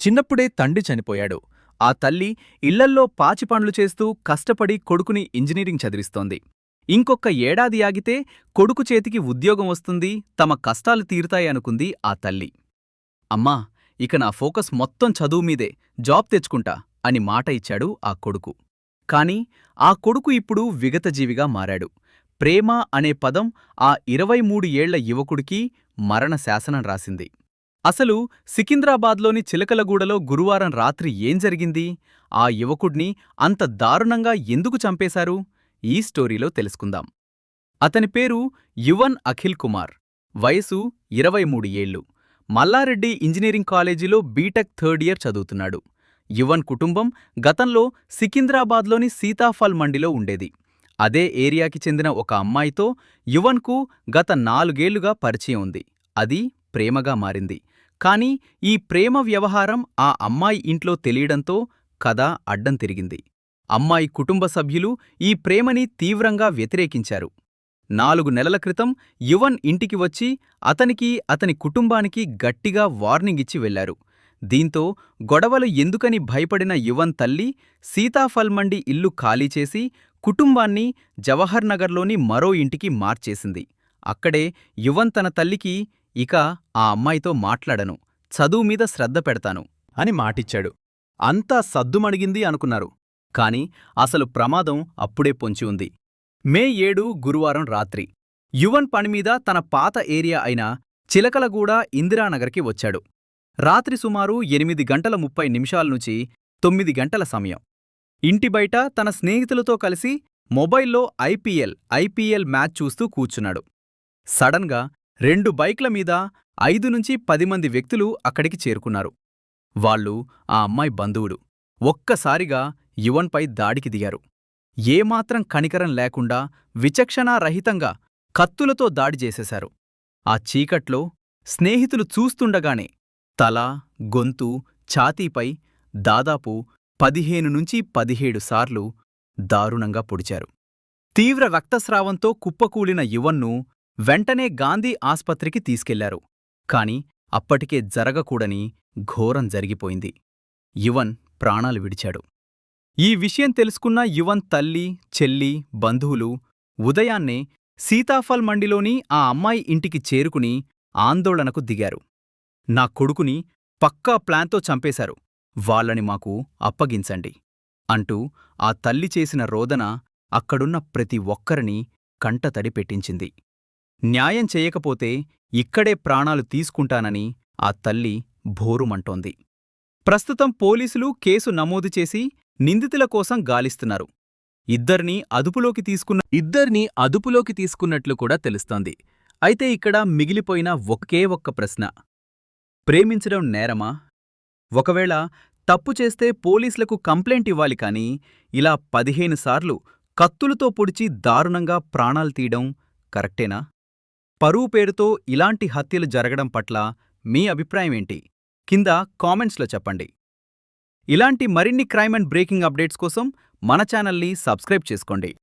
చిన్నప్పుడే తండ్రి చనిపోయాడు. ఆ తల్లి ఇళ్లల్లో పాచిపండ్లు చేస్తూ కష్టపడి కొడుకుని ఇంజనీరింగ్ చదివిస్తోంది. ఇంకొక్క ఏడాది ఆగితే కొడుకు చేతికి ఉద్యోగం వస్తుంది, తమ కష్టాలు తీరుతాయనుకుంది ఆ తల్లి. అమ్మా, ఇక నా ఫోకస్ మొత్తం చదువుమీదే, జాబ్ తెచ్చుకుంటా అని మాట ఇచ్చాడు ఆ కొడుకు. కాని ఆ కొడుకు ఇప్పుడు విగతజీవిగా మారాడు. ప్రేమ అనే పదం ఆ 23 ఏళ్ల యువకుడికి మరణ శాసనం రాసింది. అసలు సికింద్రాబాద్లోని చిలకలగూడలో గురువారం రాత్రి ఏం జరిగింది? ఆ యువకుడ్ని అంత దారుణంగా ఎందుకు చంపేశారు? ఈ స్టోరీలో తెలుసుకుందాం. అతని పేరు యువన్ అఖిల్ కుమార్. వయసు 23 ఏళ్లు. మల్లారెడ్డి ఇంజనీరింగ్ కాలేజీలో బీటెక్ థర్డ్ ఇయర్ చదువుతున్నాడు. యువన్ కుటుంబం గతంలో సికింద్రాబాద్లోని సీతాఫల్ మండిలో ఉండేది. అదే ఏరియాకి చెందిన ఒక అమ్మాయితో యువన్కు గత 4 ఏళ్లుగా పరిచయం ఉంది. అది ప్రేమగా మారింది. కాని ఈ ప్రేమ వ్యవహారం ఆ అమ్మాయి ఇంట్లో తెలియడంతో కథ అడ్డం తిరిగింది. అమ్మాయి కుటుంబ సభ్యులు ఈ ప్రేమని తీవ్రంగా వ్యతిరేకించారు. 4 నెలల క్రితం యువన్ ఇంటికి వచ్చి అతనికి, అతని కుటుంబానికి గట్టిగా వార్నింగ్ ఇచ్చి వెళ్లారు. దీంతో గొడవలు ఎందుకని భయపడిన యువన్ తల్లి సీతాఫల్ మండి ఇల్లు ఖాళీ చేసి కుటుంబాన్ని జవహర్ నగర్లోని మరో ఇంటికి మార్చేసింది. అక్కడే యువన్ తన తల్లికి, ఇక ఆ అమ్మాయితో మాట్లాడను, చదువు మీద శ్రద్ధ పెడతాను అని మాటిచ్చాడు. అంతా సద్దుమణిగింది అనుకున్నారు. కాని అసలు ప్రమాదం అప్పుడే పొంచి ఉంది. మే 7 గురువారం రాత్రి యువన్ పనిమీద తన పాత ఏరియా అయిన చిలకలగూడ ఇందిరానగర్కి వచ్చాడు. రాత్రి సుమారు 8:30 నుంచి 9 గంటల సమయం. ఇంటి బయట తన స్నేహితులతో కలిసి మొబైల్లో ఐపీఎల్ మ్యాచ్ చూస్తూ కూర్చున్నాడు. సడన్గా 2 బైక్ల మీద 5 నుంచి 10 మంది వ్యక్తులు అక్కడికి చేరుకున్నారు. వాళ్ళు ఆ అమ్మాయి బంధువులు. ఒక్కసారిగా యువన్పై దాడికి దిగారు. ఏమాత్రం కనికరం లేకుండా విచక్షణారహితంగా కత్తులతో దాడి చేసేశారు. ఆ చీకట్లో స్నేహితులు చూస్తుండగానే తల, గొంతు, ఛాతీపై దాదాపు 15 నుంచి 17 సార్లు దారుణంగా పొడిచారు. తీవ్ర రక్తస్రావంతో కుప్పకూలిన యువన్ను వెంటనే గాంధీ ఆస్పత్రికి తీసుకెళ్లారు. కాని అప్పటికే జరగకూడని ఘోరం జరిగిపోయింది. యువన్ ప్రాణాలు విడిచాడు. ఈ విషయం తెలుసుకున్న యువన్ తల్లి, చెల్లి, బంధువులు ఉదయాన్నే సీతాఫల్ మండిలోని ఆ అమ్మాయి ఇంటికి చేరుకుని ఆందోళనకు దిగారు. నా కొడుకుని పక్కా ప్లాన్తో చంపేశారు, వాళ్ళని మాకు అప్పగించండి అంటూ ఆ తల్లి చేసిన రోదన అక్కడున్న ప్రతి ఒక్కరినీ కంటతడి పెట్టించింది. న్యాయం చేయకపోతే ఇక్కడే ప్రాణాలు తీసుకుంటానని ఆ తల్లి భోరుమంటోంది. ప్రస్తుతం పోలీసులు కేసు నమోదు చేసి నిందితుల కోసం గాలిస్తున్నారు. ఇద్దరినీ అదుపులోకి తీసుకున్నట్లు కూడా తెలుస్తోంది. అయితే ఇక్కడ మిగిలిపోయిన ఒకే ఒక్క ప్రశ్న: ప్రేమించడం నేరమా? ఒకవేళ తప్పు చేస్తే పోలీసులకు కంప్లైంట్ ఇవ్వాలి, కానీ ఇలా 15 సార్లు కత్తులతో పొడిచి దారుణంగా ప్రాణాలు తీయడం కరెక్టేనా? పరువు పేరుతో ఇలాంటి హత్యలు జరగడం పట్ల మీ అభిప్రాయమేంటి? కింద కామెంట్స్లో చెప్పండి. ఇలాంటి మరిన్ని క్రైమ్ అండ్ బ్రేకింగ్ అప్డేట్స్ కోసం మన ఛానల్ని సబ్స్క్రైబ్ చేసుకోండి.